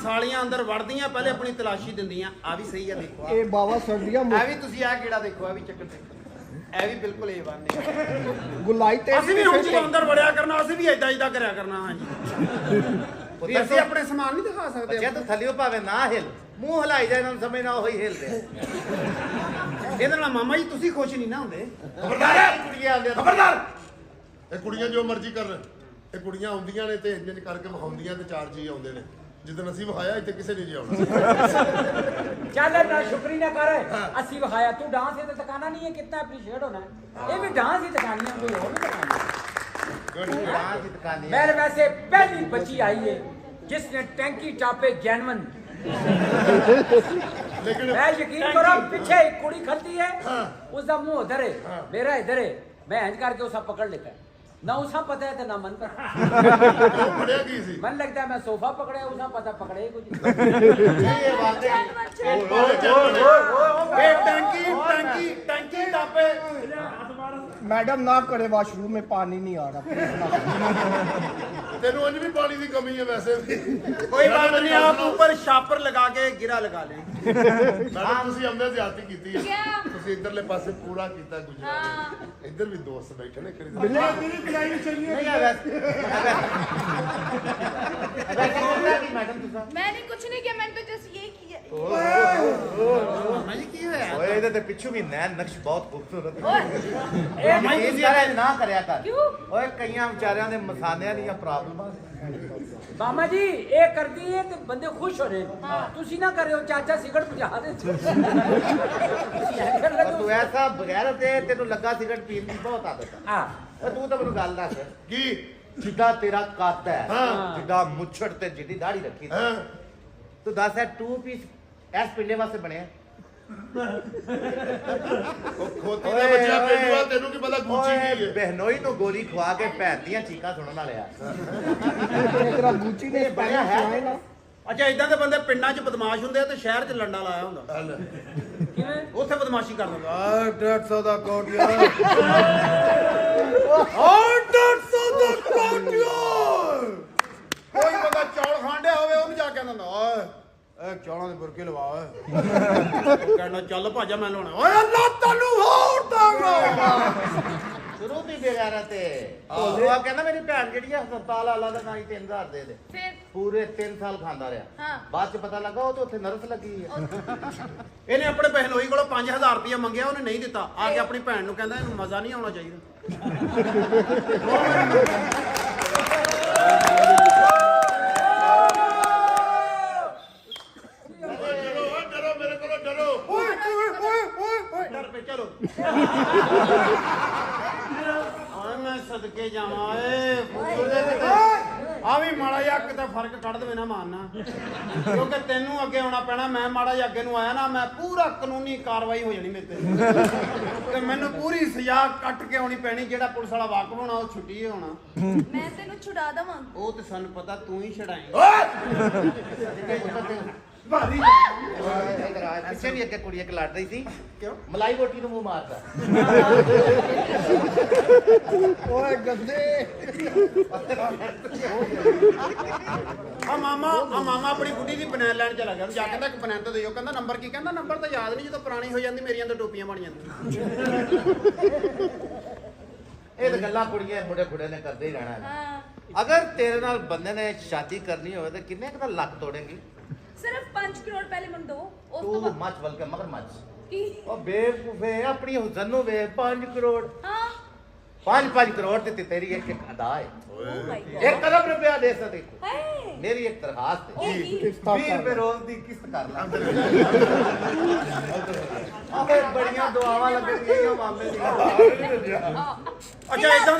ਸਾਲੀਆਂ ਅੰਦਰ ਵੜਦੀਆਂ ਪਹਿਲੇ ਆਪਣੀ ਤਲਾਸ਼ੀ ਦਿੰਦੀਆਂ ਆ ਵੀ ਸਹੀ ਆ ਦੇਖੋ ਇਹ ਬਾਵਾ ਸਰਦੀਆਂ ਇਹ ਵੀ ਤੁਸੀਂ ਆ ਕਿਹੜਾ ਦੇਖੋ ਆ ਵੀ ਚੱਕਰ ਦੇਖੋ ਇਹ ਵੀ ਬਿਲਕੁਲ ਇਹ ਬੰਨੇ ਗੁਲਾਈ ਤੇ ਅਸੀਂ ਵੀ ਹੁਣ ਜਦੋਂ ਅੰਦਰ ਵੜਿਆ ਕਰਨਾ ਅਸੀਂ ਵੀ ਇਦਾਂ ਕਰਿਆ ਕਰਨਾ ਹਾਂਜੀ ਵੀ ਅਸੀਂ ਆਪਣੇ ਸਮਾਨ ਨਹੀਂ ਦਿਖਾ ਸਕਦੇ ਜੇ ਤੂੰ ਥੱਲਿਓ ਭਾਵੇਂ ਨਾ ਹਿਲ ਮੂੰਹ ਹਲਾਈ ਜਾ ਇਹਨਾਂ ਨੂੰ ਸਮਝ ਨਾ ਉਹੀ ਹਿਲਦੇ ਇਹਦੇ ਨਾਲ ਮਾਮਾ ਜੀ ਤੁਸੀਂ ਖੁਸ਼ ਨਹੀਂ ਨਾ ਹੁੰਦੇ ਖਬਰਦਾਰ ਕੁੜੀਆਂ ਆਉਂਦੀਆਂ ਖਬਰਦਾਰ ਇਹ ਕੁੜੀਆਂ ਜੋ ਮਰਜ਼ੀ ਕਰਨ ਇਹ ਕੁੜੀਆਂ ਆਉਂਦੀਆਂ ਨੇ ਤੇ ਇੰਜ ਕਰਕੇ ਵਿਖਾਉਂਦੀਆਂ ਤੇ ਚਾਰ ਜੀ ਆਉਂਦੇ ਨੇ ਜਿੱਦਣ ਅਸੀਂ ਵਿਖਾਇਆ ਇੱਥੇ ਕਿਸੇ ਨੇ ਨਹੀਂ ਆਉਣਾ ਚੱਲ ਨਾ ਸ਼ੁਕਰੀ ਨਾ ਕਰ ਅਸੀਂ ਵਿਖਾਇਆ ਤੂੰ ਡਾਂਸ ਇਹ ਤਾਂ ਦਿਖਾਣਾ ਨਹੀਂ ਹੈ ਕਿੰਨਾ ਐਪਰੀਸ਼ੀਏਟ ਹੋਣਾ ਇਹ ਵੀ ਡਾਂਸ ਹੀ ਦਿਖਾਣੀ ਹੈ ਕੋਈ ਹੋਰ ਨਹੀਂ दिखानी मेरे वैसे पहली बच्ची आई है जिसने टैंकी टापे जैनवन मैं यकीन करो पीछे एक कुड़ी खलती है उसका मुंह उधर है मेरा इधर है मैं इंज करके उसे पकड़ लेता है ना उसा पता है तो ना मन मन लगता है मैं सोफा पकड़े उसा पता पकड़े कुछ टंकी टापे मैडम ना करे वॉशरूम में पानी नहीं आ रहा तेनू अंज भी पानी की कमी है वैसे भी कोई बात नहीं आप ऊपर शापर लगा के गिरा लगा लें मैडम ਤੁਸੀਂ ਅੰਦਰ ਜ਼ਿਆਦਤੀ ਕੀਤੀ ਹੈ ਤੁਸੀਂ ਇਧਰਲੇ ਪਾਸੇ ਪੂਰਾ ਕੀਤਾ ਗੁਜਰਾਤ ਇੱਧਰ ਵੀ ਦੋਸਤ ਬੈਠੇ ਨੇ ਕਰੀ बिल्ला मेरी पिलाई चाहिए नहीं है वैसे मैडम तुसा मैंने कुछ नहीं किया मैंने तो जस्ट यही किया मैं की होया ओए ਇਹਦੇ ਤੇ ਪਿੱਛੂ ਵੀ ਨੈਣ ਨਕਸ਼ ਬਹੁਤ ਖੂਬਸੂਰਤ ओए ਇਹ ਯਾਰ ਨਾ ਕਰਿਆ ਕਰ क्यों ਓਏ ਕਈਆਂ ਵਿਚਾਰਿਆਂ ਦੇ ਮਸਾਨਿਆਂ ਦੀਆਂ ਪ੍ਰੋਬਲਮਾਂ मामा जी ये करती है तो बंदे खुश हो रहे तुसी ना कर रहे हो चाचा सिगरेट बुझा दे ਤੂੰ ਐਸਾ ਬਗੈਰ ਤੇ ਤੈਨੂੰ ਲੱਗਾ ਸਿਗਰਟ ਪੀਣ ਦੀ ਬਹੁਤ ਆਦਤ ਹੈ हाँ ਓ ਤੂੰ ਤਾਂ ਮੈਨੂੰ ਗੱਲ ਦੱਸ ਕੀ ਜਿੱਦਾਂ ਤੇਰਾ ਕੱਦ ਹੈ ਹਾਂ। ਜਿੱਦਾਂ ਮੁੱਛੜ ਤੇ ਜਿੱਡੀ ਦਾੜੀ ਰੱਖੀ ਹਾਂ ਤੂੰ ਦੱਸ ਹੈ 2 ਪੀਸ ਐਸ ਪਿੰਡੇ ਵਾਸਤੇ ਬਣਿਆ ਉਹ ਖੋਤੀ ਦਾ ਬੱਚਾ ਪਿੰਡਵਾ ਤੈਨੂੰ ਕੀ ਪਤਾ ਗੁੱਚੀ ਓਏ ਕੀ ਹੈ ਬਹਿਨੋਈ ਨੂੰ ਗੋਲੀ ਖਵਾ ਕੇ ਭੈਣ ਦੀਆਂ ਚੀਕਾਂ ਸੁਣਨ ਵਾਲਿਆ तेरा गुची ने बढ़िया है। है ਅੱਛਾ ਇਦਾਂ ਦੇ ਬੰਦੇ ਪਿੰਡਾਂ 'ਚ ਬਦਮਾਸ਼ ਹੁੰਦੇ ਆ ਤੇ ਸ਼ਹਿਰ 'ਚ ਲੰਡਾ ਲਾਇਆ ਹੁੰਦਾ ਉੱਥੇ ਬਦਮਾਸ਼ੀ ਕਰ ਦਿੰਦਾ ਆ 150 ਦਾ ਕੋਟ ਯਾਰ ਆ 150 ਦਾ ਕੋਟ ਯਾਰ ਕੋਈ ਬੰਦਾ ਚੌਲ ਖਾਂਡਿਆ ਹੋਵੇ ਉਹ ਵੀ ਜਾ ਕੇ ਕਹਿੰਦਾ ਓਏ ਇਹ ਚੌਲਾਂ ਦੇ ਬੁਰਕੇ ਲਵਾ ਓਏ ਕਹਿੰਦਾ ਚੱਲ ਭਾਜਾ ਮੈਂ ਲਾਉਣਾ ਓਏ ਅੱਲਾ ਤੈਨੂੰ ਹੋਰ ਦਾਂਗਾ ਸ਼ੁਰੂ ਦੀ ਬੇਗਾਰਤ ਤੇ ਉਹ ਆ ਕਹਿੰਦਾ ਮੇਰੀ ਭੈਣ ਜਿਹੜੀ ਆ ਹਸਪਤਾਲ ਵਾਲਾ ਦਾ ਨਹੀਂ 3000 ਦੇ ਦੇ फिर ਪੂਰੇ 3 ਸਾਲ ਖਾਂਦਾ ਰਿਹਾ हाँ ਬਾਅਦ ਚ ਪਤਾ ਲੱਗਾ ਉਹ ਤਾਂ ਉੱਥੇ ਨਰਸ ਲੱਗੀ ਹੈ ਇਹਨੇ ਆਪਣੇ ਬਹਿਨੋਈ ਕੋਲੋਂ 5000 ਰੁਪਇਆ ਮੰਗਿਆ ਉਹਨੇ ਨਹੀਂ ਦਿੱਤਾ ਆ ਕੇ ਆਪਣੀ ਭੈਣ ਨੂੰ ਕਹਿੰਦਾ ਇਹਨੂੰ ਮਜ਼ਾ ਨਹੀਂ ਆਉਣਾ ਚਾਹੀਦਾ ਡਰੋ ਮੇਰੇ ਕੋਲੋਂ ਡਰੋ ਡਰ ਪੇ ਚਲੋ ਓਏ ਮੈਂ ਸਦਕੇ ਜਾਵਾਂ ਓਏ ਆ ਵੀ ਮਾੜਾ ਜਿਹਾ ਕਿਤੇ ਫਰਕ ਕੱਢ ਦੇਵੇ ਨਾ ਮਾਰਨਾ ਕਿਉਂਕਿ ਤੈਨੂੰ ਅੱਗੇ ਆਉਣਾ ਪੈਣਾ ਮੈਂ ਮਾੜਾ ਜਿਹਾ ਅੱਗੇ ਨੂੰ ਆਇਆ ਨਾ ਮੈਂ ਪੂਰਾ ਕਾਨੂੰਨੀ ਕਾਰਵਾਈ ਹੋ ਜਾਣੀ ਮੇਰੇ ਤੇ ਮੈਨੂੰ ਪੂਰੀ ਸਜ਼ਾ ਕੱਟ ਕੇ ਆਉਣੀ ਪੈਣੀ ਜਿਹੜਾ ਪੁਲਿਸ ਵਾਲਾ ਵਾਕਫ ਹੋਣਾ ਉਹ ਛੁੱਟੀ ਹੋਣਾ मैं तेन छुड़ा दवा ਉਹ ਤੇ ਸਾਨੂੰ ਪਤਾ ਤੂੰ ਹੀ ਛਡਾਏਂ ਪਿੱਛੇ ਵੀ ਅੱਗੇ ਕੁੜੀ ਇੱਕ ਲੜ ਰਹੀ ਸੀ ਕਿਉਂ ਮਲਾਈ ਰੋਟੀ ਨੂੰ ਮੂੰਹ ਮਾਰਦਾ ओए गंदे ਆ ਮਾਮਾ ਆਪਣੀ ਗੁੱਡੀ ਦੀ ਬਨੈਣ ਲੈਣ ਚਲਾ ਗਿਆ ਉਹਨੂੰ ਜਾ ਕਹਿੰਦਾ ਇੱਕ ਬਨੈਣ ਤਾਂ ਦਿਓ ਕਹਿੰਦਾ ਨੰਬਰ ਕੀ ਕਹਿੰਦਾ ਨੰਬਰ ਤਾਂ ਯਾਦ ਨਹੀਂ ਜਦੋਂ ਪੁਰਾਣੀ ਹੋ ਜਾਂਦੀ ਮੇਰੀਆਂ ਤਾਂ ਟੋਪੀਆਂ ਬਣ ਜਾਂਦੀਆਂ ਇਹ ਤਾਂ ਗੱਲਾਂ ਕੁੜੀਆਂ ਮੁੰਡੇ ਖੁੜੇ ਨੇ ਕਰਦੇ ਹੀ ਰਹਿਣਾ ਹੈ। हाँ ਅਗਰ ਤੇਰੇ ਨਾਲ ਬੰਦੇ ਨੇ ਸ਼ਾਦੀ ਕਰਨੀ ਹੋਵੇ ਤਾਂ ਕਿੰਨੇ ਕੁ ਦਾ ਲੱਕ ਤੋੜੇਂਗੀ सिर्फ 5 करोड़ पहले मन दो उस तो ਤੂੰ बाद ਮੱਚ ਬਲ ਕੇ ਮਗਰ ਮੱਚ की ਉਹ ਬੇਵਕੂਫੇ ਆਪਣੀ ਹੁਸਨ ਨੂੰ ਵੇ 5 ਕਰੋੜ हाँ 5 ਕਰੋੜ ਤੇ ਤੇਰੀ ਇੱਕ ਇੱਕ ਅਦਾ ਹੈ ओ माय एक अरब रुपया दे सकते हाय मेरी एक दरखास्त है ओ की 20 रुपए रोज दी किस्त कर ला आवे बड़ियां दुआवां लगणगीਆਂ ਮਾਮੇ ਦੀਆਂ ਅੱਛਾ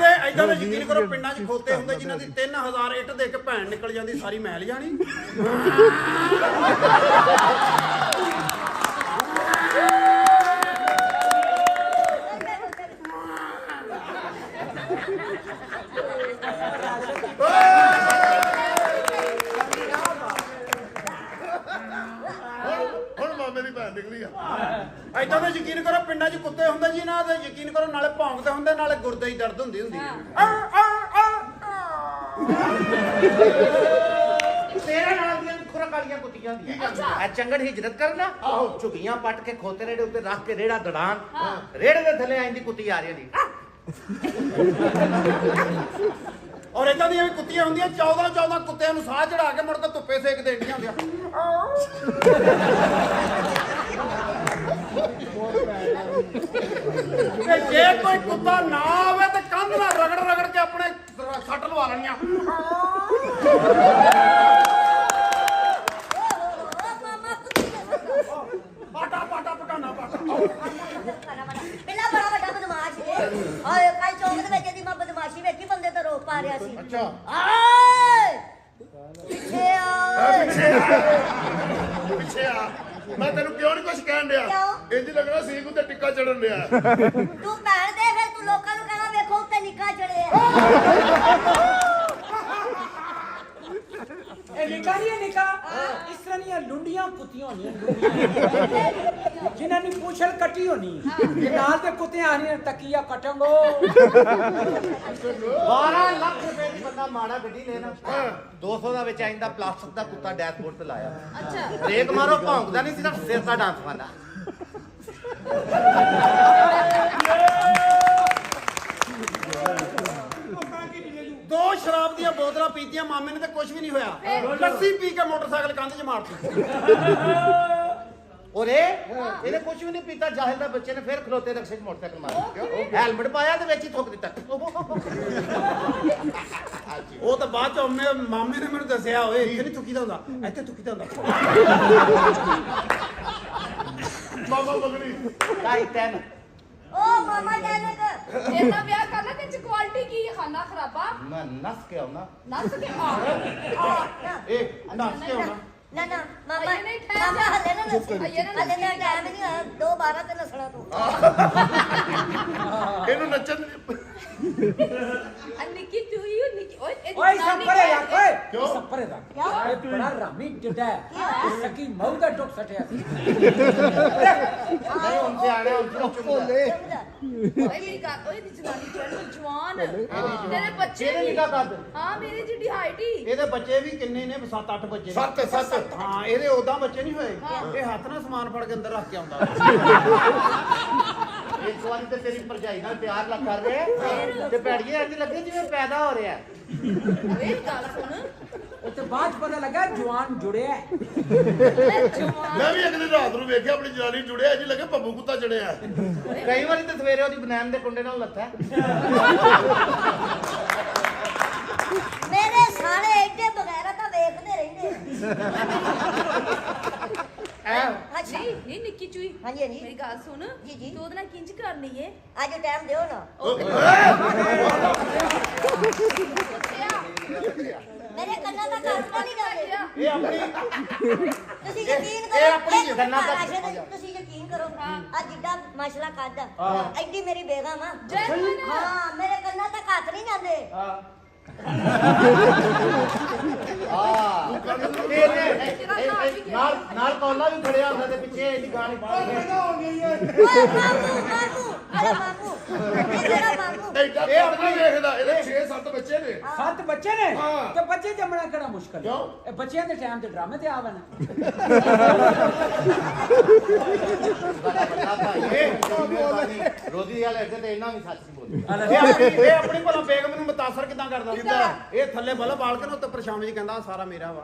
ਇਦਾਂ ਦੇ ਯਕੀਨ ਕਰੋ ਪਿੰਡਾਂ 'ਚ ਖੋਤੇ ਹੁੰਦੇ ਜਿਨ੍ਹਾਂ ਦੀ 3000 ਇੱਟ ਦੇ ਕੇ ਭੈਣ ਨਿਕਲ ਜਾਂਦੀ ਸਾਰੀ ਮਹਿਲ ਜਾਣੀ ਹੁਣ ਮਾਮੇ ਦੀ ਭੈਣ ਨਿਕਲੀ ਆ ਇਦਾਂ ਦੇ ਯਕੀਨ ਕਰੋ ਪਿੰਡਾਂ 'ਚ ਕੁੱਤੇ ਹੁੰਦੇ ਜਿਨ੍ਹਾਂ ਦੇ ਯਕੀਨ ਕਰੋ ਨਾਲੇ ਭੌਂਕਦੇ ਹੁੰਦੇ ਨਾਲੇ ਗੁਰਦੇ ਹੀ ਦਰਦ ਹੁੰਦੀ ਤੇਰੇ ਨਾਲ ਦੀਆਂ ਖੁਰਾਕ ਵਾਲੀਆਂ ਕੁੱਤੀਆਂ ਦੀਆਂ ਇਹ ਚੰਗੜ ਹਿਜਰਤ ਕਰਨਾ ਝੁਕੀਆਂ ਪੱਟ ਕੇ ਖੋਤੇ ਰੇੜੇ ਉੱਤੇ ਰੱਖ ਕੇ ਰੇੜਾ ਦੜਾਨ ਰੇੜੇ ਦੇ ਥੱਲੇ ਆਂਦੀ ਕੁੱਤੀ ਆ ਰਹੀ ਦੀ ਔਰ ਇਦਾਂ ਦੀਆਂ ਵੀ ਕੁੱਤੀਆਂ ਹੁੰਦੀਆਂ 14 ਕੁੱਤਿਆਂ ਨੂੰ ਸਾਹ ਚੜਾ ਕੇ ਮੁੜ ਕੇ ਧੁੱਪੇ ਸੇਕ ਦੇਣੀਆਂ ਹੁੰਦੀਆਂ ਤੇ ਜੇ ਕੋਈ ਕੁੱਤਾ ਨਾ ਆਵੇ ਤੇ ਕੰਧ ਨਾਲ ਰਗੜ ਕੇ ਆਪਣੇ ਸੱਟ ਲਵਾ ਲੈਣੀਆਂ ਪਾਟਾ ਪਟਾਣਾ ਪਾਟਾ ਪਹਿਲਾਂ ਬੜਾ ਵੱਡਾ ਬਦਮਾਸ਼ ਹੈ ਓਏ ਕੱਲ ਚੌਂਕ ਦੇ ਵਿੱਚ ਇਹਦੀ ਮੈਂ ਬਦਮਾਸ਼ੀ ਵੇਖੀ ਬੰਦੇ ਤੋਂ ਰੋਕ ਪਾ ਰਿਹਾ ਸੀ ਅੱਛਾ ਆਏ ਪਿੱਛੇ ਆ ਪਿੱਛੇ ਆ ਮੈਂ ਤੈਨੂੰ ਕਿਉਂ ਨਹੀਂ ਕੁਝ ਕਹਿਣ ਡਿਆ ਕਿਉਂ? ਇੰਜ ਲੱਗਣਾ ਸੀਖ ਉੱਤੇ ਟਿੱਕਾ ਚੜਨ ਡਿਆ ਤੂੰ ਭੈਣ ਦੇ ਫਿਰ ਤੂੰ ਲੋਕਾਂ ਨੂੰ ਕਹਿਣਾ ਵੇਖੋ ਉੱਤੇ ਨਿੱਕਾ ਚੜਿਆ ਇਹ ਨਿੱਕਾ ਨਹੀਂ ਹੈ ਨਿੱਕਾ ਇਸ ਤਰ੍ਹਾਂ ਦੀਆਂ ਲੁੰਡੀਆਂ ਕੁੱਤੀਆਂ ਹੋਣੀਆਂ ਜਿਨ੍ਹਾਂ ਦੀ ਪੂਛਲ ਕੱਟੀ ਹੋਣੀ ਇਹ ਨਾਲ ਦੇ ਕੁੱਤੇ ਆਣੀਆਂ ਤਕੀਆ ਕਟਾਂਗੋ 12 ਲੱਖ ਰੁਪਏ ਦੀ ਬੰਦਾ ਮਾੜਾ ਗੱਡੀ ਲੈਣਾ 200 ਦਾ ਵਿੱਚ ਆਇੰਦਾ ਪਲਾਸਟਿਕ ਦਾ ਕੁੱਤਾ ਡੈਸ਼ਬੋਰਡ ਤੇ ਲਾਇਆ ਅੱਛਾ ਬ੍ਰੇਕ ਮਾਰੋ ਭੌਂਕਦਾ ਨਹੀਂ ਸਿਰਫ ਸਿਰ ਦਾ ਡਾਂਸ ਮਾਰਦਾ ਦੋ ਸ਼ਰਾਬ ਦੀਆਂ ਬੋਤਲਾਂ ਪੀਤੀਆਂ ਮਾਮੇ ਨੇ ਤੇ ਕੁਝ ਵੀ ਨਹੀਂ ਹੋਇਆ ਲੱਸੀ ਪੀ ਕੇ ਮੋਟਰਸਾਈਕਲ ਕੰਧ 'ਚ ਮਾਰਤੀ ਔਰ ਇਹਨੇ ਕੁਝ ਵੀ ਨਹੀਂ ਪੀਤਾ ਜਾਹਿਲ ਦਾ ਬੱਚੇ ਨੇ ਫਿਰ ਖਲੋਤੇ ਰਕਸ਼ੇ 'ਚ ਮੋਟਰਸਾਈਕਲ ਮਾਰਿਆ ਹੈਲਮਟ ਪਾਇਆ ਤੇ ਵਿੱਚ ਹੀ ਥੁੱਕ ਦਿੱਤਾ ਉਹ ਤਾਂ ਬਾਅਦ ਚ ਮਾਮੇ ਨੇ ਮੈਨੂੰ ਦੱਸਿਆ ਓਏ ਇੱਥੇ ਨਹੀਂ ਥੁੱਕੀਦਾ ਹੁੰਦਾ ਇੱਥੇ ਥੁੱਕੀਦਾ ਹੁੰਦਾ ਮਾਮਾ ਮਗਣੀ ਕਾਈ ਤੈਨ ਓ ਮਾਮਾ ਜਾਨਕ ਇਹਦਾ ਵਿਆਹ ਕਰਨਾ ਤੇ ਚ ਕੁਆਲਿਟੀ ਕੀ ਹੈ ਖਾਣਾ ਖਰਾਬਾ ਮੈਂ ਨਸ ਕੇ ਆਉਣਾ ਨੱਸ ਕੇ ਆ ਇਹ ਦੱਸ ਕੇ ਹੋਣਾ ਨਾ ਮਾਮਾ ਅਈਏ ਨਹੀਂ ਠਹਿਰ ਮਾਮਾ ਜਾ। ਹਲੇ ਨਾ ਨੱਸੀ ਅਈਏ ਨਾ ਹਲੇ ਨਾ ਟਾਈਮ ਨਹੀਂ ਹੋਇਆ 2:12 ਤੇ ਨਸਣਾ ਤੂੰ ਇਹਨੂੰ ਨੱਚਣ ਨਿੱਕੀ ਤੂੰ ਹੀ ਨਿੱਕੀ ਓਏ ਇਹ ਓਏ ਸੰਪਰੇ ਯਾਰ ਓਏ ਕਿਉਂ? ਸੰਪਰੇ ਦਾ ਕਿਉਂ? ਇਹ ਬੜਾ ਰਾਮੀ ਜਿੱਡਾ ਹੈ ਸਕੀ ਮਊ ਦਾ ਟੁੱਕ ਸਟਿਆ ਸੀ ਨਹੀਂ ਹੁਣ ਤੇ ਆਣੇ ਹੁਣ ਚੁੱਪ ਓਏ ਓਏ ਮੇਰੀ ਗੱਲ ਓਏ ਦੀ ਜਨਾਨੀ ਚੜ੍ਹ ਜਵਾਨ ਤੇਰੇ ਬੱਚੇ ਇਹਦੇ ਵੀ ਨਿੱਕਾ ਕੱਦ ਹਾਂ ਮੇਰੀ ਜਿੱਡੀ ਹਾਈਟ ਹੀ ਇਹਦੇ ਬੱਚੇ ਵੀ ਕਿੰਨੇ ਨੇ 7-8 ਬੱਚੇ ਨੇ। ਸੱਤ ਹਾਂ ਇਹਦੇ ਉਦਾਂ ਬੱਚੇ ਨਹੀਂ ਹੋਏ ਇਹ ਹੱਥ ਨਾਲ ਸਮਾਨ ਫੜ ਕੇ ਅੰਦਰ ਰੱਖ ਕੇ ਆਉਂਦਾ ਇੱਕ ਵਾਰੀ ਤੇ ਤੇਰੀ ਭਰਜਾਈ ਨਾਲ ਪਿਆਰ ਲੱਗ ਕਰ ਰਿਹਾ ਤੇ ਭੈੜੀਏ ਅੱਜ ਲੱਗੇ ਜਿਵੇਂ ਪੈਦਾ ਹੋ ਰਿਹਾ ਓਏ ਗੱਲ ਸੁਣ ਉਹ ਤੇ ਬਾਅਦ 'ਚ ਪਤਾ ਲੱਗਾ ਜਵਾਨ ਜੁੜਿਆ ਹੈ। ਜਵਾਨ ਮੈਂ ਵੀ ਇੱਕ ਦਿਨ ਰਾਤ ਨੂੰ ਵੇਖਿਆ ਆਪਣੀ ਜਨਾਨੀ ਜੁੜਿਆ ਜੀ ਲੱਗੇ ਭੱਬੂ ਕੁੱਤਾ ਚੜਿਆ ਕਈ ਵਾਰੀ ਤੇ ਸਵੇਰੇ ਉਹਦੀ ਬਨੈਣ ਦੇ ਕੁੰਡੇ ਨਾਲ ਲੱਥਾ ਮੇਰੇ ਸਾਲੇ ਐਡੇ ਬਗੈਰਾ ਤਾਂ ਵੇਖਦੇ ਰਹਿੰਦੇ ਅੱਛਾ ਨਹੀਂ ਨਿੱਕੀ ਚੂਈ ਹਾਂਜੀ ਹਾਂਜੀ ਮੇਰੀ ਗੱਲ ਸੁਣ ਜੀ, ਜੀ। ਤੂੰ ਉਹਦੇ ਨਾਲ ਕਿੰਜ ਕਰਨੀ ਏ ਅੱਜ ਟਾਈਮ ਦਿਓ ਨਾ ਮੇਰੇ ਕੰਨਾਂ ਦਾ ਕਾਸਤਾ ਨਹੀਂ ਕਰਦੇ ਇਹ ਆਪਣੀ ਤੁਸੀਂ ਯਕੀਨ ਇਹ ਕਰੋ ਆਪਣੀ ਇੱਕ ਗੱਲਾਂ ਦਾ- ਰਾਸ਼ਦ, ਤੁਸੀਂ ਯਕੀਨ ਕਰੋ ਆ ਜਿੱਡਾ ਮਸਲਾ ਕਰਦਾ ਐਡੀ ਮੇਰੀ ਬੇਗਮ ਆ ਜੈ ਮਾਨਾ ਹਾਂ ਮੇਰੇ ਕੰਨਾਂ ਤੱਕ ਹੱਥ ਨਹੀਂ ਜਾਂਦੇ ਨਾਲ ਕੌਲਾ ਵੀ ਖੜਿਆ ਹੁੰਦਾ ਤੇ ਪਿੱਛੇ ਇਹਦੀ ਗਾਣੀ ਪਾ ਕੇ ਓਏ ਮਾਮੂ ਅਰੇ ਮਾਮੂ ਇਹ ਮੇਰਾ ਮਾਮੂ ਐਡਾ ਕੱਦ ਨਹੀਂ ਵੇਖਦਾ ਇਹਦੇ 6-7 ਬੱਚੇ ਨੇ 7 ਬੱਚੇ ਨੇ ਹਾਂ। ਤੇ ਬੱਚੇ ਜੰਮਣਾ ਕਿਹੜਾ ਮੁਸ਼ਕਲ ਹੈ ਕਿਉਂ? ਇਹ ਬੱਚਿਆਂ ਦੇ ਟਾਈਮ ਤੇ ਡਰਾਮੇ ਤੇ ਆਵਣ ਰੋਦੀ ਵਾਲੇ ਅੱਗੇ ਤੇ ਇਹਨਾਂ ਵੀ ਸੱਚ ਹੀ ਬੋਲਦੇ ਇਹ ਆਪਣੀ ਭਲਾ ਬੇਗਮ ਨੂੰ ਮੁਤਾਸਰ ਕਿਦਾਂ ਕਰਦਾ ਇਹ ਥੱਲੇ ਬਲ ਬਾਲ ਕੇ ਨਾ ਉੱਤੇ ਪਰਛਾਵੇਂ ਜੀ ਕਹਿੰਦਾ ਆਹ ਸਾਰਾ ਮੇਰਾ ਵਾ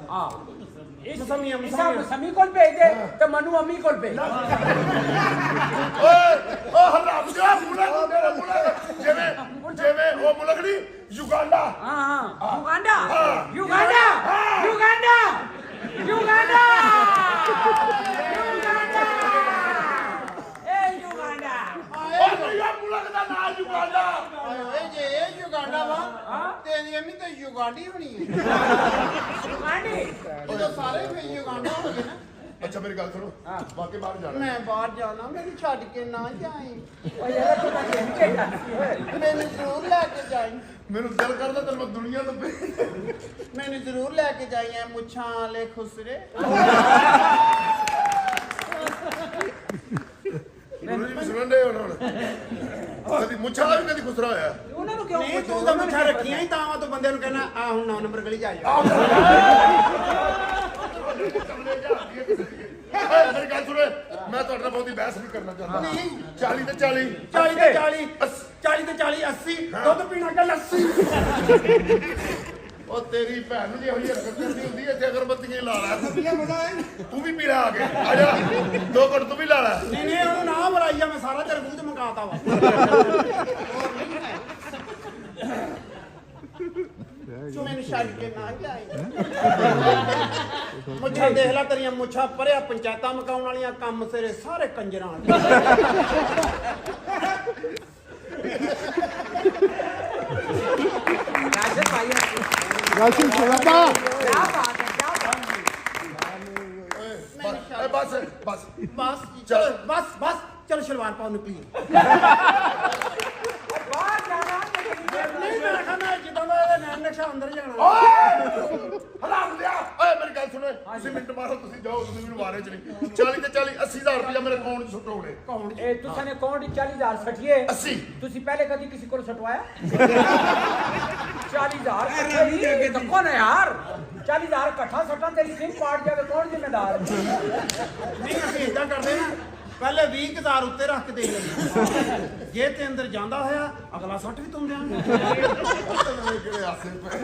ਹਾਂ ਮਸਮੀਆਂ ਸਮੀ ਕੋਲ ਭੇਜ ਦੇ ਤੇ ਮਨੂ ਅੰਮੀ ਕੋਲ ਭੇਜ ਓਏ ਉਹ ਹਰਾਮ ਦਾ ਮੁਲਕ ਜਿਵੇਂ ਉਹ ਮੁਲਕ ਨਹੀਂ ਯੁਗਾਂਡਾ ਹਾਂ Uganda Uganda Uganda Uganda Uganda ਇਹ ਯੁਗਾਂਡਾ ਉਹ ਨਹੀਂ ਮੁਲਕ ਦਾ ਨਾਮ ਯੁਗਾਂਡਾ ਓਏ ਜੇ ਇਹ ਯੁਗਾਂਡਾ ਵਾ ਜੇਮੀ ਤਾਂ ਯੁਗਾਂਡੀ ਹੋਣੀ ਹੈ ਆਂਟੀ ਜਦੋਂ ਸਾਰੇ ਫੇ ਯੁਗਾਂਡਾ ਹੋ ਗਏ ਨਾ ਅੱਛਾ ਮੇਰੀ ਗੱਲ ਸੁਣੋ ਬਾਕੀ ਬਾਹਰ ਜਾਣਾ ਮੈਂ ਬਾਹਰ ਜਾਣਾ ਮੈਨੂੰ ਛੱਡ ਕੇ ਨਾ ਜਾਈਂ ਉਹ ਯਾਰ ਤੂੰ ਤਾਂ ਕਹਿੰਦੇ ਮੈਨੂੰ ਜ਼ਰੂਰ ਲੈ ਕੇ ਜਾਈਂ ਮੈਨੂੰ ਦਿਲ ਕਰਦਾ ਤੈਨੂੰ ਮੈਂ ਦੁਨੀਆ ਤੋਂ ਮੈਨੂੰ ਜ਼ਰੂਰ ਲੈ ਕੇ ਜਾਈਂ ਐ ਮੁੱਛਾਂ ਵਾਲੇ ਖੁਸਰੇ ਮੈਨੂੰ ਵੀ ਸੁਣਨ ਦੇ ਹੁਣ ਕਦੀ ਮੁੱਛਾਂ ਵੀ ਕਦੀ ਖੁਸਰਾ ਹੋਇਆ ਉਹਨਾਂ ਨੂੰ ਕਿਉਂ ਨਹੀਂ ਤੂੰ ਤਾਂ ਮੁੱਛਾਂ ਰੱਖੀਆਂ ਹੀ ਤਾਂ ਵਾ ਤੂੰ ਬੰਦੇ ਨੂੰ ਕਹਿਣਾ ਆ ਹੁਣ 9 ਨੰਬਰ ਗਲੀ ਜਾ ਜਾ ਮੇਰੀ ਗੱਲ ਸੁਣੇ ਮੈਂ ਤੁਹਾਡੇ ਨਾਲ ਬਹੁਤੀ ਬਹਿਸ ਨਹੀਂ ਕਰਨਾ ਚਾਹੁੰਦਾ ਨਹੀਂ 40 ਤੇ 40 40 ਤੇ 40 40 ਤੇ 40 80 ਦੁੱਧ ਪੀਣਾ ਕਿ ਲੱਸੀ ਉਹ ਤੇਰੀ ਭੈਣ ਨੂੰ ਜੇ ਹੋਈ ਹਰਕਤ ਕਰਦੀ ਹੁੰਦੀ ਇੱਥੇ ਅਗਰਬੱਤੀਆਂ ਲਾ ਲੈ ਤੂੰ ਵੀ ਪੀਲਾ ਆ ਕੇ ਆ ਜਾ 2 ਘੁੱਟ ਤੂੰ ਵੀ ਲਾ ਲੈ ਨਹੀਂ ਨਹੀਂ ਉਹਨੂੰ ਨਾ ਬੁਲਾਈਆ ਮੈਂ ਸਾਰਾ ਤੇਰੇ ਮੂੰਹ ਤੇ ਮੰਗਾਤਾ ਵਾ ਤੂੰ ਮੈਨੂੰ ਛੱਡ ਕੇ ਨਾ ਜਾਈਂ ਮੁੱਛਾਂ ਦੇਖ ਲੈ ਤੇਰੀਆਂ ਮੁੱਛਾਂ ਪਰਿਆ ਪੰਚਾਇਤਾਂ ਮਕਾਉਣ ਵਾਲੀਆਂ ਕੰਮ ਸਿਰੇ ਸਾਰੇ ਕੰਜਰਾਂ ਵਾਲੇ ਰਾਜਨ ਭਾਈ ਰਾਸ਼ੀ ਸ਼ਰਾਬਾ ਕੀ ਬਾਤ ਹੈ ਬਸ ਬਸ ਚਲੋ ਬਸ ਚਲੋ ਸ਼ਲਵਾਰ ਪਾਓ ਨਿਕਲੀਏ ਬਾਹਰ ਜਾਣਾ ਨਹੀਂ ਮੈਂ ਖਾਣਾ ਜਿੱਦਾਂ ਦਾ ਇਹਦਾ ਨੈਣ ਨਕਸ਼ਾ ਅੰਦਰ ਜਾਣਾ ਹਰਾਮ ਲਿਆ ਓਏ ਮੇਰੀ ਗੱਲ ਸੁਣੋ ਤੁਸੀਂ ਮਿੰਟ ਮਾਰੋ ਤੁਸੀਂ ਜਾਓ ਤੁਸੀਂ ਮੈਨੂੰ ਮਾਰੇ ਚ ਨਹੀਂ 40 ਤੇ 40 80000 ਰੁਪਇਆ ਮੇਰੇ ਅਕਾਊਂਟ 'ਚ ਸੁੱਟੋਗੇ ਕੌਣ ਇਹ ਤੁਸੀਂ ਨੇ ਕੌਣ 40,000 ਸੱਟੀਏ 80 ਤੁਸੀਂ ਪਹਿਲੇ ਕਦੀ ਕਿਸੇ ਕੋਲ ਸਟਵਾਇਆ 40,000 ਇਕੱਠੇ ਤਾਂ ਕੌਣ ਹੈ ਯਾਰ 40,000 ਇਕੱਠਾ ਸੱਟਾਂ ਤੇਰੀ ਸਿਮ ਪਾੜ ਜਾਵੇ ਕੌਣ ਜ਼ਿੰਮੇਦਾਰ ਨਹੀਂ ਅਸੀਂ ਇਦਾਂ ਕਰਦੇ ਨਾ ਪਹਿਲੇ 20,000 ਉੱਤੇ ਰੱਖ ਕੇ ਦੇਖ ਲੈਂਦੇ ਜੇ ਤੇ ਅੰਦਰ ਜਾਂਦਾ ਹੋਇਆ ਅਗਲਾ 60 ਵੀ ਤੁਮ ਦਿਆਂਗੇ ਕਿਹੜੇ ਆਸੇ ਪਏ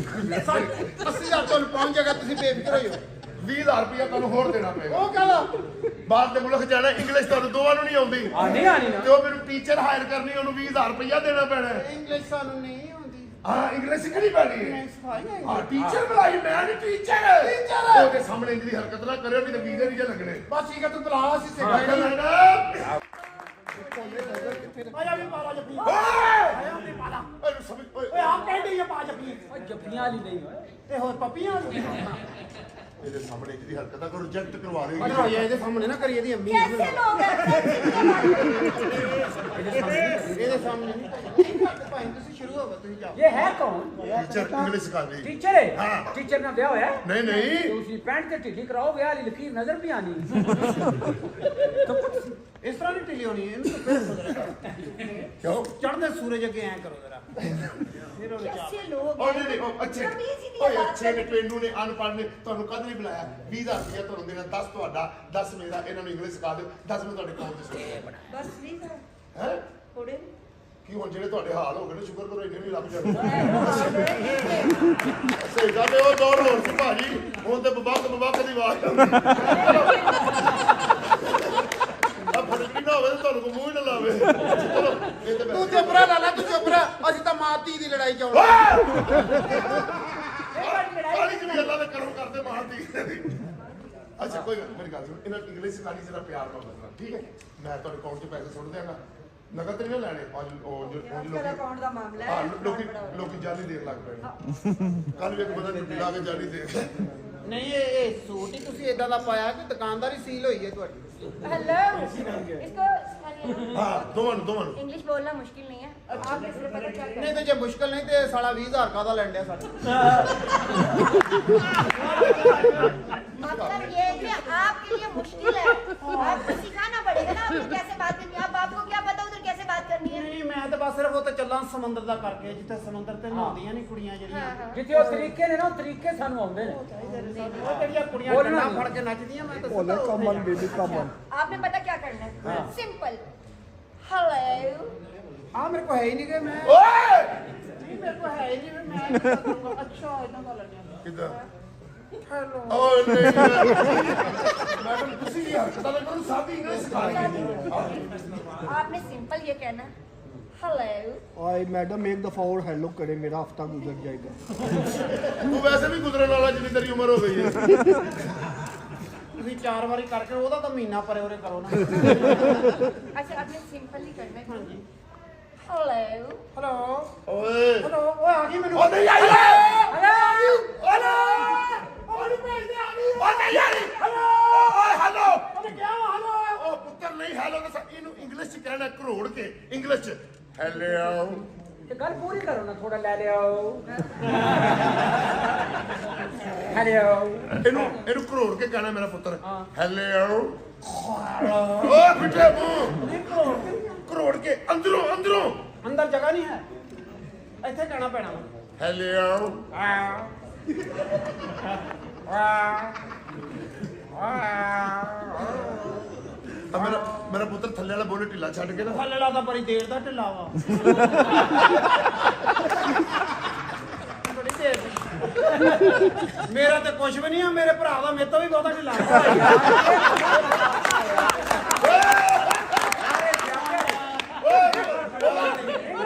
80,000 ਤੁਹਾਨੂੰ ਪਹੁੰਚ ਜਾਏਗਾ ਤੁਸੀਂ ਬੇਫਿਕਰ ਹੋਇਓ 20,000 ਰੁਪਇਆ ਤੁਹਾਨੂੰ ਹੋਰ ਦੇਣਾ ਪਏਗਾ ਉਹ ਕਹਦਾ ਬਾਹਰ ਦੇ ਮੁਲਕ ਜਾਣਾ ਇੰਗਲਿਸ਼ ਤੁਹਾਨੂੰ ਦੋਵਾਂ ਨੂੰ ਨਹੀਂ ਆਉਂਦੀ ਆਣੀ ਆਣੀ ਨਾ ਤੇ ਉਹ ਮੈਨੂੰ ਟੀਚਰ ਹਾਇਰ ਕਰਨੀ ਉਹਨੂੰ 20,000 ਰੁਪਇਆ ਦੇਣਾ ਪੈਣਾ ਹੈ। ਇੰਗਲਿਸ਼ ਸਾਨੂੰ ਨਹੀਂ ਆਉਂਦੀ ਹਾਂ ਇੰਗਲਿਸ਼ ਸਿੱਖਣੀ ਪੈਣੀ ਹੈ ਮੈਂ ਸਿਖਾਈ ਹੈ ਹਾਂ ਟੀਚਰ ਬੁਲਾਈ ਮੈਂ ਨਹੀਂ ਟੀਚਰ ਉਹਦੇ ਸਾਹਮਣੇ ਇੰਜ ਦੀ ਹਰਕਤ ਨਾ ਕਰਿਓ ਨਹੀਂ ਤਾਂ ਵੀਜ਼ੇ ਨਹੀਂ ਜੇ ਲੱਗਣੇ ਬਸ ਠੀਕ ਹੈ ਤੂੰ ਬੁਲਾ ਅਸੀਂ ਮੈਂ ਸਿਖਾਈ ਕਹਿੰਦਾ ਆਇਆ ਵੀ ਪਾਲਾ ਜੱਫੀ ਓਏ ਆਇਆ ਵੀ ਪਾਲਾ ਇਹਨੂੰ ਸਮਝ ਓਏ ਓਏ ਆਪ ਕਹਿੰਦੇ ਇਹ ਪਾ ਜੱਫੀ ਉਹ ਜੱਫੀਆਂ ਵਾਲੀ ਨਹੀਂ ਓਏ ਤੇ ਹੋਰ ਪੱਪੀਆਂ ਇਹਦੇ ਸਾਹਮਣੇ ਇੰਜ ਦੀ ਹਰਕਤ ਨਾ ਕਰੋ ਰਿਜੈਕਟ ਕਰਵਾ ਰਹੇ ਅਰੇ ਹੋਇਆ ਇਹਦੇ ਸਾਹਮਣੇ ਨਾ ਕਰੀ ਇਹਦੀ ਅੰਮੀ कैसे लोग हैं ਇਹਦੇ ਸਾਹਮਣੇ ਨਹੀਂ ਭਾਈ ਤੁਸੀਂ ਸ਼ੁਰੂ ਹੋਵੋ ਤੁਸੀਂ ਜਾਓ ਇਹ ਹੈ ਕੌਣ ਟੀਚਰ ਇੰਗਲਿਸ਼ ਸਿਖਾ ਰਹੀ ਟੀਚਰ ਹੈ ਹਾਂ। ਟੀਚਰ ਨਾਲ ਵਿਆਹ ਹੋਇਆ ਹੈ? ਨਹੀਂ ਨਹੀਂ ਤੁਸੀਂ ਪੈਂਟ ਤੇ ਢਿੱਲੀ ਕਰਾਓ ਵਿਆਹ ਵਾਲੀ ਲਕੀਰ ਨਜ਼ਰ ਵੀ ਆਣੀ ਤਾਂ ਕੁਛ ਇਸ ਤਰ੍ਹਾਂ ਨਹੀਂ ਢਿੱਲੀ ਹੋਣੀ ਇਹਨੂੰ ਤਾਂ ਫਿਰ ਸੁਧਰੇਗਾ ਕਿਉਂ ਚੜ੍ਹਦੇ ਸੂਰਜ ਅੱਗੇ ਐਂ ਕਰੋ ਜਰਾ ਫਿਰ ਉਹ ਵਿਚਾਰ कैसे लोग ਉਹ ਨਹੀਂ ਨਹੀਂ ਉਹ ਅੱਛੇ तमीज़ ही नहीं ਓਏ है बात ਅੱਛੇ ਨੇ ਪਿੰਡੂ ਨੇ ਅਨਪੜ੍ਹ ਨੇ ਤੁਹਾਨੂੰ ਕਦ ਨਹੀਂ ਬੁਲਾਇਆ 20,000 ਰੁਪਇਆ ਤੁਹਾਨੂੰ ਦੇਣਾ 10 ਤੁਹਾਡਾ 10 ਮੇਰਾ ਇਹਨਾਂ ਨੂੰ ਇੰਗਲਿਸ਼ ਸਿਖਾ ਦਿਓ 10 ਮੈਂ ਤੁਹਾਡੇ ਅਕਾਊਂਟ 'ਚ ਸੁੱਟ बस नहीं है ਹੈ थोड़े ਕੀ ਹੁਣ ਜਿਹੜੇ ਤੁਹਾਡੇ ਹਾਲ ਹੋ ਗਏ ਨੇ ਸ਼ੁਕਰ ਕਰੋ ਇੰਨੇ ਵੀ ਲੱਭ ਜਾਣੇ ਸਹੀ ਗੱਲ ਹੈ ਉਹ ਦੌਰ ਹੋਰ ਸੀ ਭਾਜੀ ਹੁਣ ਤੇ ਬਬਕ ਦੀ ਆਵਾਜ਼ ਆਉਂਦੀ ਆ ਫੜਕੜੀ ਨਾ ਹੋਵੇ ਤੇ ਤੁਹਾਨੂੰ ਕੋਈ ਮੂੰਹ ਹੀ ਨਾ ਲਾਵੇ ਚਲੋ ਇਹ ਤੇ ਤੂੰ ਚੁੱਪ ਰਹਿ ਲਾਲਾ ਤੂੰ ਚੁੱਪ ਰਹਿ ਅਸੀਂ ਤਾਂ ਮਾਂ ਧੀ ਦੀ ਲੜਾਈ ਚਾਹੁੰਦੇ ਕਾਲੀ ਜਿਹੀ ਗੱਲਾਂ ਦੇ ਕਰਮ ਕਰਦੇ ਮਾਰਦੀ ਅੱਛਾ ਕੋਈ ਗੱਲ ਮੇਰੀ ਗੱਲ ਸੁਣ ਇਹਨਾਂ ਇੰਗਲਿਸ਼ ਸਿਖਾਣੀ ਜਰਾ ਪਿਆਰ ਨਾਲ ਬੋਲਣਾ ਠੀਕ ਹੈ ਮੈਂ ਤੁਹਾਡੇ ਅਕਾਊਂਟ 'ਚ ਪੈਸੇ ਸੁੱਟ ਦਿਆਂਗਾ ਨਗਦ ਤੇ ਨਹੀਂ ਨਾ ਲੈਣੇ ਲੋਕੀ अकाउंट का मामला ਹਾਂ है ਲੋਕੀ ਜਾਲੀ ਦੇਣ ਲੱਗ ਪਏ ਕੱਲ ਵੀ ਇੱਕ ਬੰਦਾ ਡਿਊਟੀ ਲਾ ਕੇ ਜਾਲੀ ਦੇ ਨਹੀਂ ਇਹ ਸੂਟ ਹੀ ਤੁਸੀਂ ਇਦਾਂ ਦਾ ਪਾਇਆ ਕਿ ਦੁਕਾਨਦਾਰੀ ਸੀਲ ਹੋਈ ਹੈ ਤੁਹਾਡੀ हेलो इसको ਹਾਂ ਦੋਵਾਂ ਨੂੰ इंग्लिश बोलना मुश्किल नहीं है आप कैसे पता क्या ਨਹੀਂ ਤੇ ਜੇ ਮੁਸ਼ਕਲ ਨਹੀਂ ਤੇ ਸਾਲਾ 20,000 ਕਾਹਦਾ ਲੈਣ ਡਿਆ ਸਾਡੇ मतलब ये है कि आपके लिए मुश्किल है आपको सिखाना पड़ेगा ना आपको कैसे बात करनी है अब आपको क्या पता उधर कैसे बात करनी है ਨਹੀਂ ਮੈਂ ਤਾਂ ਬਸ ਸਿਰਫ ਉਹ ਤੇ ਚੱਲਾਂ ਸਮੁੰਦਰ ਦਾ ਕਰਕੇ ਜਿੱਥੇ ਸਮੁੰਦਰ ਤੇ ਨਹਾਉਂਦੀਆਂ ਨਹੀਂ ਕੁੜੀਆਂ ਜਿਹੜੀਆਂ ਜਿੱਥੇ ਉਹ ਤਰੀਕੇ ਨੇ ਨਾ ਉਹ ਤਰੀਕੇ ਸਾਨੂੰ ਆਉਂਦੇ ਨੇ ਉਹ ਜਿਹੜੀਆਂ ਕੁੜੀਆਂ ਡੰਡਾ ਫੜ ਕੇ ਨੱਚਦੀਆਂ ਮੈਂ ਤਾਂ बोले ਸਿੱਧਾ कमल बेबी कमल आपने पता क्या करना है सिंपल हेलो ਆ ਮੇਰੇ ਕੋਲ ਹੈ ਹੀ ਨਹੀਂ ਕਿ ਮੈਂ ਓਏ ਨਹੀਂ ਮੇਰੇ ਕੋਲ ਹੈ ਹੀ ਨਹੀਂ ਮੈਂ ਕਿੱਦਾਂ ਕਰੂੰਗਾ? ਅੱਛਾ ਇਦਾਂ ਦਾ ਲੱਗਿਆ ਕਿੱਦਾਂ ਹੈਲੋ ਓਏ ਨਹੀਂ ਮੈਡਮ ਤੁਸੀਂ ਵੀ ਹਰਕਤਾਂ ਦੇ ਕਰੋ ਸਾਦੀ ਇੰਗਲਿਸ਼ ਸਿਖਾ ਰਹੀ ਹੈ आपने सिंपल ये कहना हेलो आई मैडम एक दफा और हेलो करे मेरा हफ्ता गुजर जाएगा ਤੂੰ ਵੈਸੇ ਵੀ ਗੁਜ਼ਰਨ ਵਾਲਾ ਜਿੰਨੀ ਤੇਰੀ ਉਮਰ ਹੋ ਗਈ ਹੈ ਤੁਸੀਂ 4 ਵਾਰੀ ਕਰਕੇ ਉਹਦਾ ਤਾਂ ਮਹੀਨਾ ਪਰੇ ਉਰੇ ਕਰੋ ਨਾ। अच्छा आपने सिंपल ही करना है ਹਾਂਜੀ हेलो ਹੈਲੋ ਓਏ ਹੈਲੋ ਓਏ ਆ ਗਈ ਮੈਨੂੰ ਉਹ ਨਹੀਂ ਆਈ ਓਏ ਹੈਲੋ ਉਹ ਨਹੀਂ ਭੇਜਦੇ ਆ ਗਈ ਉਹ ਨਹੀਂ ਆਈ ਹੈਲੋ ਓਏ ਹੈਲੋ ਉਹਨੇ ਕਿਹਾ ਹੈਲੋ ਉਹ ਪੁੱਤਰ ਨਹੀਂ ਹੈਲੋ ਦੱਸ ਇਹਨੂੰ ਇੰਗਲਿਸ਼ ਚ ਕਹਿਣਾ ਕਰੋੜ ਕੇ ਇੰਗਲਿਸ਼ ਚ ਹੈਲੋ ਤੇ ਗੱਲ ਪੂਰੀ ਕਰੋ ਨਾ ਥੋੜਾ ਲੈ ਲਿਓ ਹੈਲੋ ਇਹਨੂੰ ਕਰੋੜ ਕੇ ਕਹਿਣਾ ਮੇਰਾ ਪੁੱਤਰ ਹੈਲੋ ਓਏ ਬਿੱਟੇ ਮੂੰਹ ਕਰੋੜ ਕੇ ਅੰਦਰੋਂ ਅੰਦਰ ਜਗ੍ਹਾ ਨਹੀਂ ਹੈ ਇੱਥੇ ਕਹਿਣਾ ਪੈਣਾ ਹੈਲੋ ਆ ਮੇਰਾ ਪੁੱਤਰ ਥੱਲੇ ਵਾਲਾ ਬੋਲੇ ਢਿੱਲਾ ਛੱਡ ਕੇ ਨਾ ਫੱਲੜਾ ਤਾਂ ਬੜੀ ਦੇਰ ਦਾ ਢਿੱਲਾ ਵਾ ਬੜੀ ਦੇਰ ਦੀ। ਮੇਰਾ ਤੇ ਕੁਛ ਵੀ ਨਹੀਂ ਆ ਮੇਰੇ ਭਰਾ ਦਾ ਮੇਰੇ ਤੋਂ ਵੀ ਬਹੁਤਾ ਢਿੱਲਾ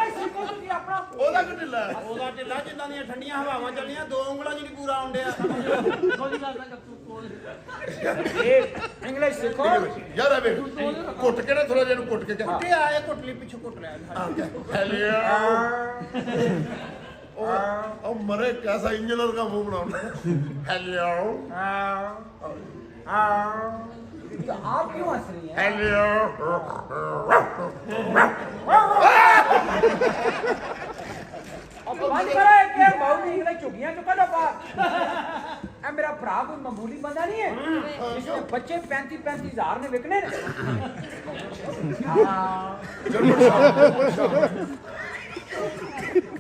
ਉਹਦਾ ਕਿ ਢਿੱਲਾ ਹੈ? ਉਹਦਾ ਢਿੱਲਾ ਜਿੱਦਾਂ ਦੀਆਂ ਠੰਡੀਆਂ ਹਵਾਵਾਂ ਚੱਲੀਆਂ 2 ਉਂਗਲਾਂ ਚ ਨਹੀਂ ਪੂਰਾ ਆਉਂਦਿਆ ਇੰਗਲਿਸ਼ ਸਿੱਖੋ ਯਾਰ ਆ ਵੇਖ ਕੁੱਟ ਕੇ ਨਾ ਥੋੜਾ ਜਿਹਾ ਇਹਨੂੰ ਕੁੱਟ ਕੇ ਕਹਿ ਕੁੱਟੇ ਆਏ ਕੁੱਟਲੀ ਪਿੱਛੋਂ ਕੁੱਟ ਲਿਆ ਹੈਲੋ ਉਹ ਮਰੇ ਕੈਸਾ ਇੰਜੀਨੀਅਰ ਦਾ ਮੂੰਹ ਬਣਾਉਣਾ ਹੈਲੋ तो आप क्यों हंस रही हैं ਹੈਲੋ बंद करो क्या बहुत इंग्लिश चुगियां चुका लो बात ए मेरा भरा कोई मामूली बंदा नहीं है जिसने बच्चे 35 हजार ने विकने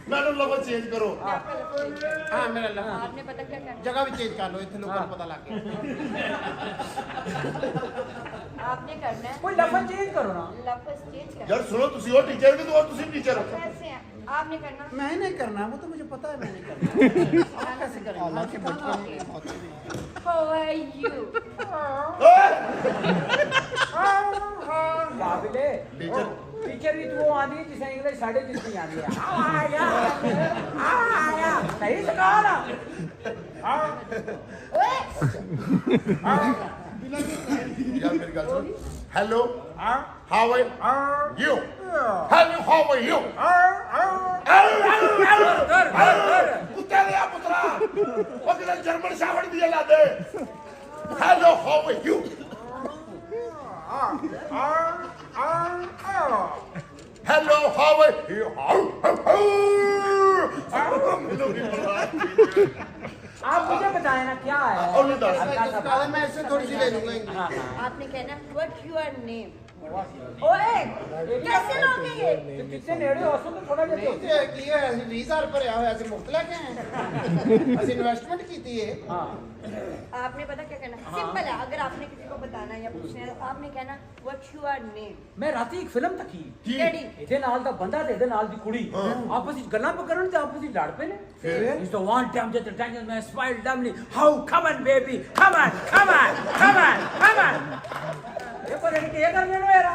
ਮੈਡਮ ਲਵਲ ਚੇਂਜ ਕਰੋ ਹਾਂ ਮੇਰਾ ਲਾ आपने पता क्या करना ਜਗ੍ਹਾ ਵੀ ਚੇਂਜ ਕਰ ਲਓ ਇੱਥੇ ਲੋਕਾਂ ਨੂੰ ਪਤਾ ਲੱਗ ਗਿਆ आपने करना है कोई लफज चेंज करो ना लफ्ज चेंज करना ਯਾਰ ਸੁਣੋ ਤੁਸੀਂ ਉਹ ਟੀਚਰ ਵੀ ਤੇ ਤੁਸੀਂ ਟੀਚਰ ਹੋ कैसे है आपने करना मैं नहीं करना वो तो मुझे पता है मैं नहीं करना आप कैसे करेंगे हां के बच्चे How are you? काबिले टीचर भी तो आती है जिसे इंग्लिश साढ़े जितनी आती है आया सही सिखा ना ਯਾਰ ਮੇਰੀ ਗੱਲ ਸੁਣ hello how are you hello how are you ਕੁੱਤੇ ਦੇ ਆ ਪੁੱਤਰਾ ਉਹ ਕਿਹੜਾ ਜਰਮਨ ਸ਼ਾਫਟ ਦੀ ਲਾਦੇ hello how are you hello how are you आप मुझे बताए ना क्या है ਉਹਨੂੰ ਦੱਸ मैं इससे थोड़ी सी ले लूंगा इंग्लिश आपने कहना व्हाट योर नेम ओए कैसे लोग हैं ये कितने नेड़े हो तो थोड़ा नहीं जैसे ते की है ਅਸੀਂ 20000 ਭਰਿਆ ਹੋਇਆ ਅਸੀਂ ਮੁਫਤ ਲੈ ਕੇ ਆਏ ਅਸੀਂ ਇਨਵੈਸਟਮੈਂਟ ਕੀਤੀ ਹੈ आपने पता क्या करना सिंपल है अगर आपने किसी को बताना या पूछना है तो आपने कहना व्हाट योर नेम मैं राती एक फिल्म तकी केड़ी ਇਹਦੇ ਨਾਲ ਦਾ ਬੰਦਾ ਤੇ ਇਹਦੇ ਨਾਲ ਦੀ ਕੁੜੀ ਆਪਸ ਵਿੱਚ ਗੱਲਾਂ ਪਕੜਨ ਤੇ ਆਪਸ ਵਿੱਚ ਲੜ ਪਏ ਨੇ ਇਸ ਤੋਂ ਵਨ ਟਾਈਮ ਜਦ ਟੈਂਸ਼ਨ ਮੈਂ ਸਮਾਈਲ ਡਮਲੀ how come on baby come on ਇਹ ਪਤਾ ਨਹੀਂ ਕੀ ਕਰਨੇ ਨੂੰ ਯਾਰ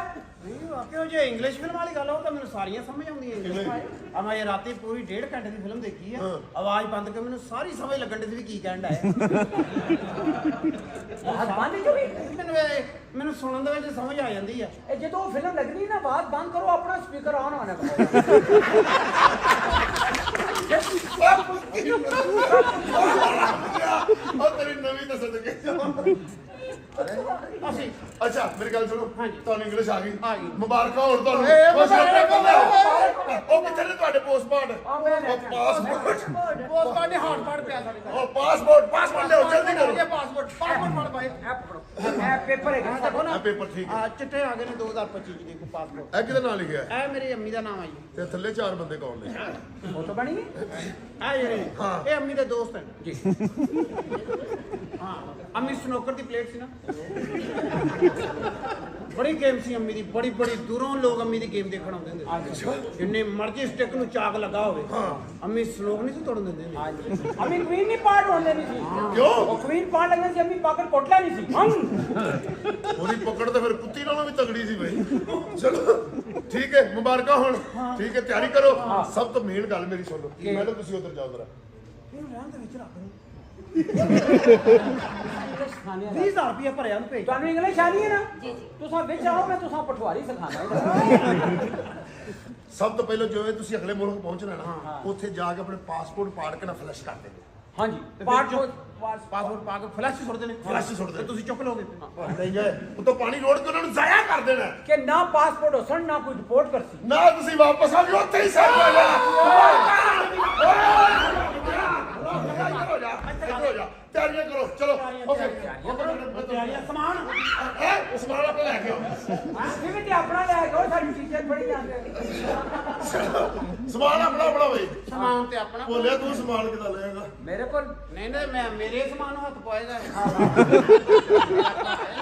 ਕਿਉਂ ਜੇ ਇੰਗਲਿਸ਼ ਫਿਲਮ ਵਾਲੀ ਗੱਲ ਹੋ ਤਾਂ ਮੈਨੂੰ ਸਾਰੀਆਂ ਸਮਝ ਆਉਂਦੀਆਂ ਇੰਗਲਿਸ਼ ਆ ਮੈਂ ਇਹ ਰਾਤੀ ਪੂਰੀ 1.5 ਘੰਟੇ ਦੀ ਫਿਲਮ ਦੇਖੀ ਆ ਆਵਾਜ਼ ਬੰਦ ਕੇ ਮੈਨੂੰ ਸਾਰੀ ਸਮਝ ਲੱਗਣ ਦੀ ਵੀ ਕੀ ਕਹਿਣ ਦਾ ਹੈ ਬਾਤ ਬੰਦ ਜੋ ਵੀ ਮੈਨੂੰ ਸੁਣਨ ਦੇ ਵਿੱਚ ਸਮਝ ਆ ਜਾਂਦੀ ਆ ਇਹ ਜਦੋਂ ਉਹ ਫਿਲਮ ਲੱਗਣੀ ਨਾ ਬਾਤ ਬੰਦ ਕਰੋ ਆਪਣਾ ਸਪੀਕਰ ਆਨ ਹੋਣਾ ਉਹ ਤੇਰੀ ਨਵੀਂ ਤਾਂ ਸਦਕੇ ਅਸੀਂ ਅੱਛਾ ਮੇਰੀ ਗੱਲ ਸੁਣੋ ਹਾਂਜੀ। ਤੁਹਾਨੂੰ ਇੰਗਲਿਸ਼ ਆ ਗਈ ਆ ਗਈ। ਮੁਬਾਰਕਾਂ ਹੋਣ ਤੁਹਾਨੂੰ ਉਹ ਕਿੱਥੇ ਨੇ ਤੁਹਾਡੇ ਪੋਸਟਪਾਰਟ ਪੋਸਟਪਾਰਟ ਨੇ ਹਾਰਟ ਪਾੜ ਪਿਆ ਸਾਡੇ ਉਹ ਪਾਸਪੋਰਟ ਲਿਆਓ ਜਲਦੀ ਕਰੋ ਪਾਸਪੋਰਟ ਫੜ ਭਾਈ ਇਹ ਪੇਪਰ ਹੈਗਾ ਦੇਖੋ ਨਾ ਆ ਪੇਪਰ ਠੀਕ ਹੈ ਆ ਚਿੱਟੇ ਆ ਗਏ ਨੇ 2025 ਚ ਦੇਖੋ ਪਾਸਪੋਰਟ ਇਹ ਕਿਹਦੇ ਨਾਲ ਲਿਖਿਆ ਹੈ? ਇਹ ਮੇਰੀ ਅੰਮੀ ਦਾ ਨਾਮ ਆ ਜੀ ਤੇ ਥੱਲੇ 4 ਬੰਦੇ ਕੌਣ ਨੇ ਉਹ ਤਾਂ ਬਣੀ ਆ ਜਿਹੜੇ ਹਾਂ। ਇਹ ਅੰਮੀ ਦੇ ਦੋਸਤ ਹਨ ਜੀ ਹਾਂ ਅੰਮੀ ਸਨੋਕਰ ਦੀ ਪਲੇਟ ਸੀ ਨਾ ਬੜੀ ਗੇਮ ਸੀ ਅੰਮੀ ਦੀ ਬੜੀ ਦੂਰੋਂ ਲੋਕ ਅੰਮੀ ਦੀ ਗੇਮ ਦੇਖਣ ਆਉਂਦੇ ਹੁੰਦੇ ਸੀ ਜਿੰਨੇ ਮਰਜ਼ੀ ਸਟਿਕ ਨੂੰ ਚਾਕ ਲੱਗਾ ਹੋਵੇ ਅੰਮੀ ਸਲੋਕ ਨਹੀਂ ਸੀ ਤੋੜਨ ਦਿੰਦੇ ਹੁੰਦੇ ਅਮੀ ਕੁਈਨ ਨਹੀਂ ਪਾੜ ਹੋਣ ਦੇਣੀ ਸੀ ਕਿਉਂ ਉਹ ਕੁਈਨ ਪਾੜ ਲੱਗਣੀ ਸੀ ਅਮੀ ਪਾਕਰ ਕੋਟਲਾ ਨਹੀਂ ਸੀ ਉਹਦੀ ਪਕੜ ਤਾਂ ਫਿਰ ਕੁੱਤੀ ਨਾਲੋਂ ਵੀ ਤਗੜੀ ਸੀ ਬਈ ਚਲੋ ਠੀਕ ਹੈ ਮੁਬਾਰਕਾਂ ਹੁਣ ਠੀਕ ਹੈ ਤਿਆਰੀ ਕਰੋ ਸਭ ਤੋਂ ਮੇਨ ਗੱਲ ਮੇਰੀ ਸੁਣੋ ਮੈਡਮ ਤੁਸੀਂ ਉਧਰ ਜਾਓ ਜ਼ਰਾ ਇਹਨੂੰ ਰਹਿਣ ਦੇ ਵਿੱਚ ਰੱਖ ਦੋ ਸਿਖਾਣੇ 20000 ਰੁਪਏ ਭਰਿਆ ਨੂੰ ਭੇਜ ਤੁਹਾਨੂੰ ਇੰਗਲਿਸ਼ ਆਣੀ ਹੈ ਨਾ ਜੀ ਜੀ ਤੁਸੀਂ ਵਿੱਚ ਆਓ ਮੈਂ ਤੁਸੀਂ ਪਠਵਾਰੀ ਸਿਖਾਣਾ ਸਭ ਤੋਂ ਪਹਿਲਾਂ ਜਿਵੇਂ ਤੁਸੀਂ ਅਗਲੇ ਮੁਲਕ ਪਹੁੰਚਣਾ ਨਾ ਉੱਥੇ ਜਾ ਕੇ ਆਪਣੇ ਪਾਸਪੋਰਟ ਪਾੜ ਕੇ ਨਾ ਫਲੈਸ਼ ਕਰ ਦੇਣਾ ਹਾਂਜੀ ਪਾਸਪੋਰਟ ਪਾ ਕੇ ਫਲੈਸ਼ ਸੁੱਟਦੇ ਨੇ ਫਲੈਸ਼ ਸੁੱਟ ਦੇ ਤੇ ਤੁਸੀਂ ਚੁੱਕ ਲੋਗੇ ਨਹੀਂ ਗਏ ਉਤੋਂ ਪਾਣੀ ਰੋੜ ਕੇ ਉਹਨਾਂ ਨੂੰ ਜ਼ਾਇਆ ਕਰ ਦੇਣਾ ਕਿ ਨਾ ਪਾਸਪੋਰਟ ਹੋਸਣ ਨਾ ਕੋਈ ਰਿਪੋਰਟ ਕਰਸੀ ਨਾ ਤੁਸੀਂ ਵਾਪਸ ਆ ਕੇ ਉੱਥੇ ਹੀ ਸੈੱਟ ਹੋ ਜਾਣਾ ਇੱਧਰ ਹੋ ਜਾ ਤਿਆਰੀਆਂ ਕਰੋ ਚਲੋ ਓਕੇ ਤਿਆਰੀਆਂ ਸਮਾਨ ਉਸਮਾਨ ਆਪੇ ਲੈ ਕੇ ਆਓ ਅਸੀਂ ਵੀ ਤੇ ਆਪਣਾ ਲੈ ਕੇ ਆਓ ਸਾਡੀ ਚੀਜ਼ਾਂ ਬੜੀ ਜਾਂਦੇ ਸਮਾਨ ਆਪਣਾ ਆਪਣਾ ਬਈ ਸਮਾਨ ਤੇ ਆਪਣਾ ਬੋਲਿਆ ਤੂੰ ਸਮਾਨ ਕਿਦਾਂ ਲਏਗਾ ਮੇਰੇ ਕੋਲ ਨਹੀਂ ਨਹੀਂ ਮੈਂ ਮੇਰੇ ਸਮਾਨ ਨੂੰ ਹੱਥ ਪਾਏਗਾ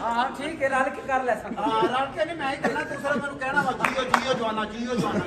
ਹਾਂ ਠੀਕ ਹੈ ਰਲ ਕੇ ਕਰ ਲੈ ਸੰਗ ਹਾਂ ਰਲ ਕੇ ਨਹੀਂ ਮੈਂ ਹੀ ਕਰਨਾ ਦੂਸਰਾ ਮੈਨੂੰ ਕਹਿਣਾ ਵਾ ਜੀਓ ਜੀਓ ਜਵਾਨਾ ਜੀਓ ਜਵਾਨਾ